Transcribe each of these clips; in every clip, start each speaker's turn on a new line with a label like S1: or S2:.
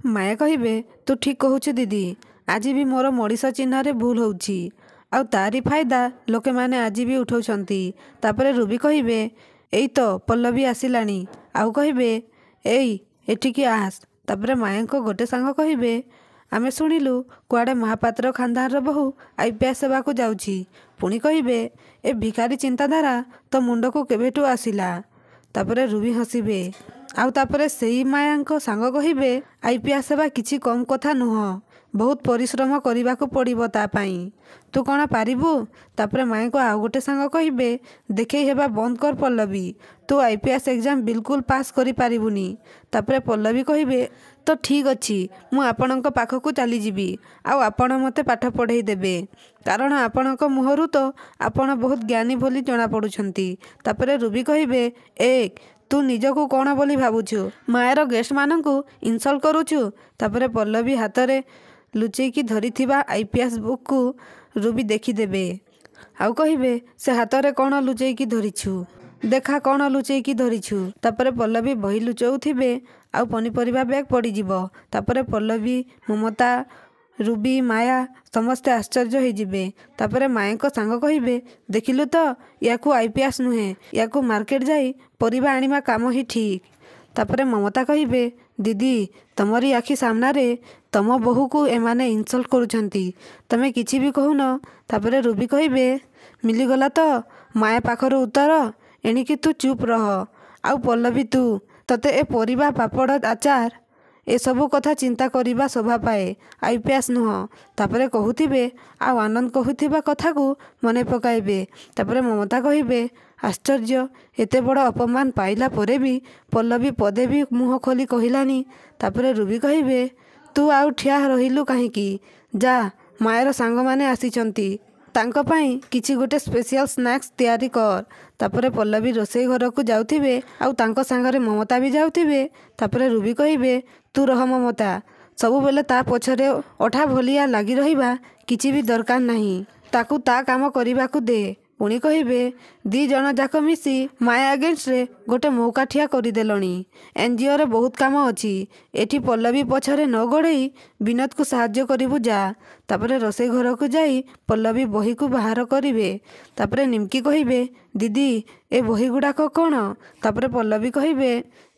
S1: माया कहिबे तू ठीक कहूछु दीदी। आज भी मोर मनीष चिन्ह भूल होउछि आउ तारी फायदा लोके माने आज भी उठाउछंती। तापरे रूबी कहिबे एई तो पल्लवी आसिलानी आउ कहिबे एई एठिकी आस। तापरे मायाको गोटे सांग कहिबे आमे शुणिलु कुआडे महापात्र खानदानर बहु आईपीएस सेवाकू जाउछि। पुणी कहिबे ए भिखारी चिंताधारा तो मुंडको केबेठू आसिला। तापरे रूबी हसिबे आउ तापरे सेई मायांको सांग कहिबे आईपीएस सेवा किछि कम कथा नुह, बहुत परिश्रम करबाकू पड़िबो ता पाई। तू कौन पारिबू? तापरे माया को आउ गोटे सांग कहिबे देखै हेबा बंद कर पल्लवी, तू आईपीएस एग्जाम बिल्कुल पास करि पारिबुनी। तापरे पल्लवी कहिबे तो ठीक अछि मु आपणक पाखकू चली जिबी आउ आपण मते पाठ पढ़ाई देबे, कारण आपणक मुहरु तो आपण बहुत ज्ञानी बोली जणा पड़ुछंती। तापरे रूबी कहिबे एक तू निजको कौन बोली भाबुछु, मायर गेस्ट मानकू इनसल्ट करुछु। तापरे पल्लवी हातरे लुचेकी धरिथिबा आईपीएस बुक को रूबी देखिदेबे आउ कहिबे से हातरे कौन लुचेकी धरिछु, देखा कौन लुचेकी धरिछु। तापरे पल्लवी बही लुचौथिबे आउ पनीपरिबा बैग पड़ी जिवो। तापरे पल्लवी ममता रूबी माया समस्ते आश्चर्य हो जिबे। तापरे माया को सांग कहिबे देखिलु तो याकू आईपीएस नुहे, याकू मार्केट जाई परिबा आनिमा काम ही ठीक। तापरे ममता कहिबे दीदी तमरी आखि सामना रे तम बहु को एमाने इनसल्ट करुछंती, तमे किछि भी कहून। तापरे रूबी कहिबे मिलीगला तो माया पाखर उत्तर, एणिकी तू चुप रह। आउ पल्लवी तू तते ए परिबा पापड़ आचार ए सबु कथा चिंता करिबा शोभा पाए, आईपीएस नुह। तापरे कहूथिबे आउ आनंद कहूथिबा कथा को मने पकाइबे। तापरे ममता कहिबे आश्चर्य एते बड़ अपमान पाइला परे भी पल्लवी पदे भी मुह खोली कहिलानी। तापरे रूबी कहिबे तू आउ ठिया रहिलु काहींकी, जा मायर सांग माने आसीचंती तांको पाई किछि गोटे स्पेशल स्नैक्स तैयारी कर। तापरे पल्लवी रोसई घर को जाउथिबे आउ तांको सांगरे ममता भी जाउथिबे। तापरे रूबी कहिबे तू रह ममता, सबु बेले ता पछरे अठा भलिया लागी रहिबा किछि भी दरकार नाही, ताकू ता काम करिबाकू दे। पुणी कहिबे दी जन जाक मिसी माया अगेंस्ट रे गोटे मौका ठिया करदेलणी। एनजीओ रे बहुत काम अछि, एठी पल्लवी पछरे न गड़ेई विनोद को साहाय्य करिबु जा। तापरे रोसई घर को जाई पल्लवी बही को बाहर करिवे। तापरे निमकी कहिबे दीदी ए बही गुड़ाक कौन? तापरे पल्लवी कहिबे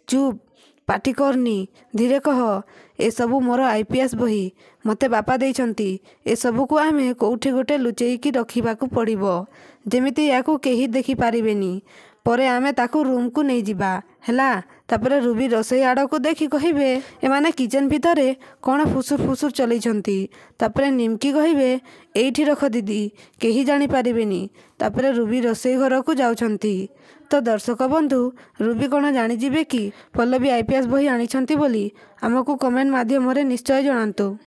S1: चुप पाटी करनी, धीरे कह ए सबु मोर आईपीएस बही मते बापा देइछंती। ए सबु को आमे कोउठी गोटे लुचेईकी रखिबाकू पड़िबो, जेमिति याकू केही देखि पारिबेनी। परे आमे ताकू रूम को नहीं जिबा हैला। तापरे रूबी रोसई आड़ को देखि कहिबे एमाने किचन भितरे कौन फुसुर फुसुर चलैछंती। तापरे निमकी कहिबे एइठी रख दीदी केही जानी पारिबेनी। तापरे रूबी रोसई घर को जाउछंती। तो दर्शक बंधु रूबी कौन जानी जिबे कि पल्लवी आईपीएस बही आनिछंती बोली? आमको कमेंट माध्यम रे निश्चय जणांतु।